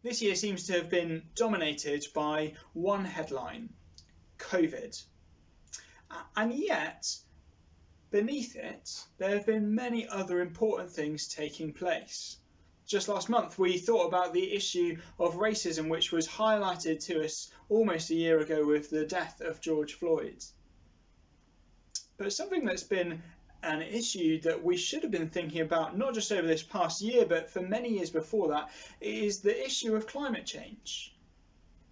This year seems to have been dominated by one headline: COVID. And yet, beneath it, there have been many other important things taking place. Just last month, we thought about the issue of racism, which was highlighted to us almost a year ago with the death of George Floyd. But something that's been an issue that we should have been thinking about, not just over this past year, but for many years before that, is the issue of climate change.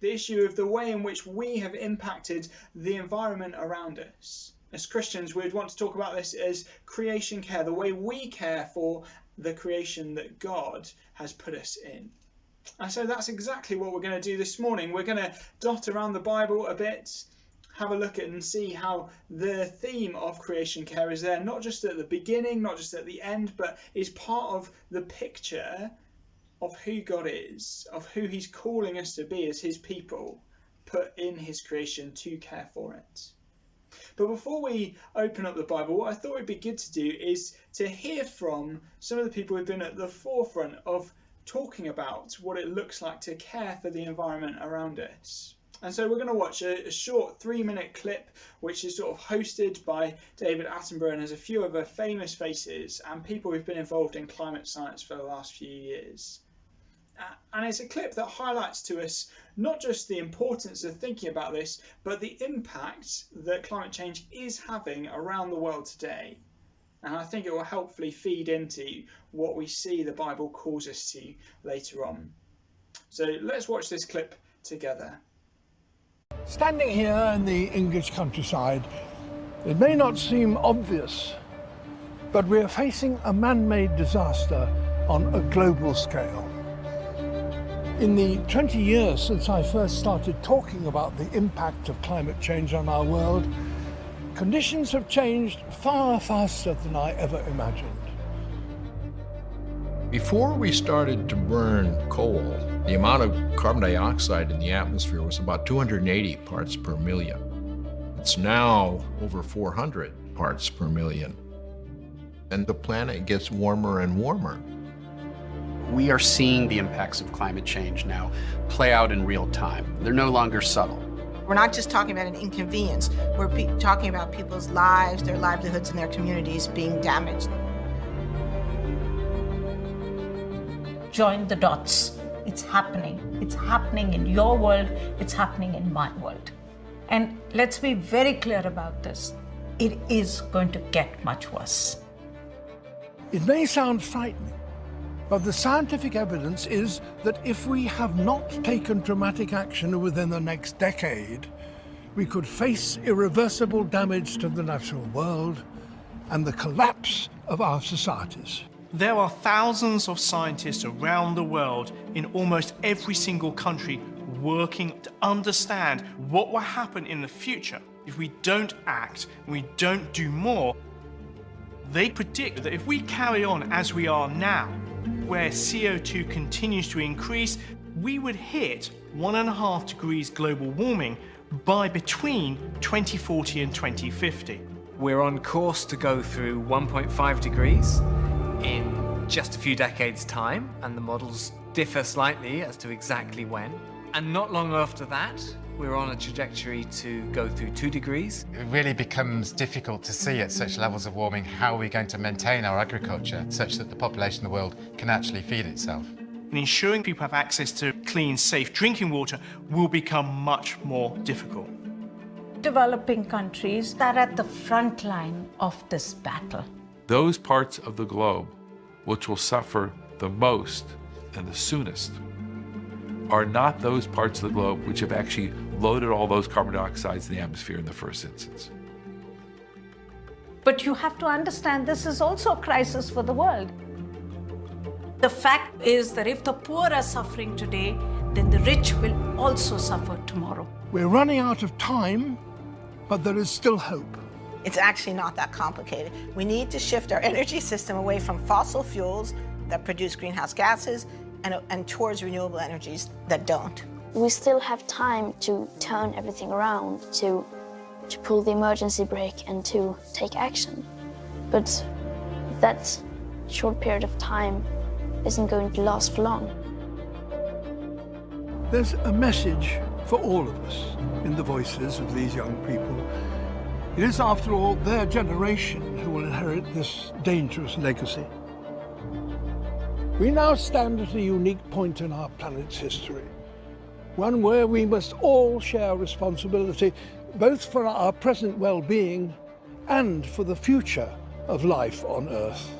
The issue of the way in which we have impacted the environment around us. As Christians, we'd want to talk about this as creation care, the way we care for the creation that God has put us in. And so that's exactly what we're going to do this morning. We're going to dot around the Bible a bit, have a look at and see how the theme of creation care is there, not just at the beginning, not just at the end, but is part of the picture of who God is, of who he's calling us to be as his people, put in his creation to care for it. But before we open up the Bible, what I thought would be good to do is to hear from some of the people who've been at the forefront of talking about what it looks like to care for the environment around us. And so we're going to watch a short 3-minute clip, which is sort of hosted by David Attenborough and has a few other famous faces and people who've been involved in climate science for the last few years. And it's a clip that highlights to us not just the importance of thinking about this, but the impact that climate change is having around the world today. And I think it will helpfully feed into what we see the Bible calls us to later on. So let's watch this clip together. Standing here in the English countryside, it may not seem obvious, but we are facing a man-made disaster on a global scale. In the 20 years since I first started talking about the impact of climate change on our world, conditions have changed far faster than I ever imagined. Before we started to burn coal, the amount of carbon dioxide in the atmosphere was about 280 parts per million. It's now over 400 parts per million. And the planet gets warmer and warmer. We are seeing the impacts of climate change now play out in real time. They're no longer subtle. We're not just talking about an inconvenience. We're talking about people's lives, their livelihoods, and their communities being damaged. Join the dots. It's happening. It's happening in your world. It's happening in my world. And let's be very clear about this. It is going to get much worse. It may sound frightening, but the scientific evidence is that if we have not taken dramatic action within the next decade, we could face irreversible damage to the natural world and the collapse of our societies. There are thousands of scientists around the world in almost every single country working to understand what will happen in the future if we don't act and we don't do more. They predict that if we carry on as we are now, where CO2 continues to increase, we would hit 1.5 degrees global warming by between 2040 and 2050. We're on course to go through 1.5 degrees in just a few decades' time, and the models differ slightly as to exactly when. And not long after that, we're on a trajectory to go through 2 degrees. It really becomes difficult to see at such levels of warming how we're going to maintain our agriculture such that the population of the world can actually feed itself. And ensuring people have access to clean, safe drinking water will become much more difficult. Developing countries are at the front line of this battle. Those parts of the globe which will suffer the most and the soonest are not those parts of the globe which have actually loaded all those carbon dioxides in the atmosphere in the first instance. But you have to understand this is also a crisis for the world. The fact is that if the poor are suffering today, then the rich will also suffer tomorrow. We're running out of time, but there is still hope. It's actually not that complicated. We need to shift our energy system away from fossil fuels that produce greenhouse gases and towards renewable energies that don't. We still have time to turn everything around, to pull the emergency brake and to take action. But that short period of time isn't going to last for long. There's a message for all of us in the voices of these young people. It is, after all, their generation who will inherit this dangerous legacy. We now stand at a unique point in our planet's history, one where we must all share responsibility, both for our present well-being and for the future of life on Earth.